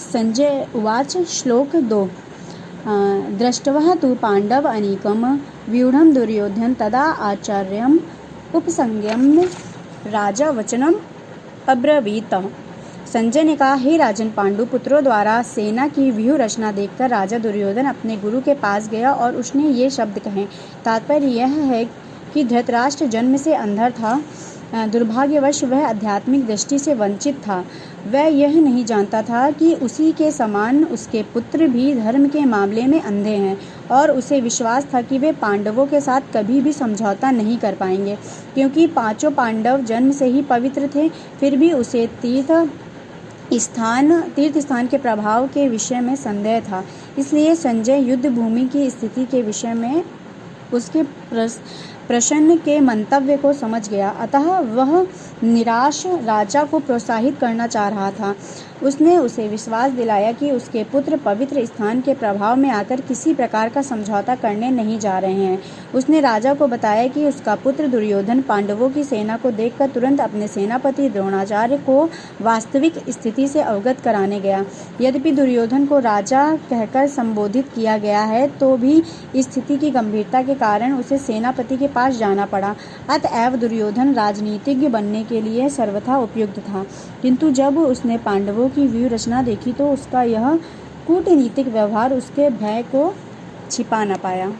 संजय उवाच। श्लोक 2। दृष्ट्वा तु पाण्डव अनीकं व्यूढं दुर्योधन तदा आचार्यम् उपसंगम्य राजा वचनम अब्रवीत। संजय ने कहा, हे राजन, पांडु पुत्रों द्वारा सेना की व्यूह रचना देखकर राजा दुर्योधन अपने गुरु के पास गया और उसने ये शब्द कहे। तात्पर्य यह है कि धृतराष्ट्र जन्म से अंधा था। दुर्भाग्यवश वह आध्यात्मिक दृष्टि से वंचित था। वह यह नहीं जानता था कि उसी के समान उसके पुत्र भी धर्म के मामले में अंधे हैं और उसे विश्वास था कि वे पांडवों के साथ कभी भी समझौता नहीं कर पाएंगे, क्योंकि पांचों पांडव जन्म से ही पवित्र थे। फिर भी उसे तीर्थ स्थान के प्रभाव के विषय में संदेह था। इसलिए संजय युद्ध भूमि की स्थिति के विषय में उसके प्रश्न के मंतव्य को समझ गया। अतः वह निराश राजा को प्रोत्साहित करना चाह रहा था। उसने उसे विश्वास दिलाया कि उसके पुत्र पवित्र स्थान के प्रभाव में आकर किसी प्रकार का समझौता करने नहीं जा रहे हैं। उसने राजा को बताया कि उसका पुत्र दुर्योधन पांडवों की सेना को देखकर तुरंत अपने सेनापति द्रोणाचार्य को वास्तविक स्थिति से अवगत कराने गया। यद्यपि दुर्योधन को राजा कहकर संबोधित किया गया है, तो भी स्थिति की गंभीरता के कारण उसे सेनापति के पास जाना पड़ा। अतएव दुर्योधन राजनीतिज्ञ बनने के लिए सर्वथा उपयुक्त था, किंतु जब उसने पांडवों की व्यूह रचना देखी तो उसका यह कूटनीतिक व्यवहार उसके भय को छिपा न पाया।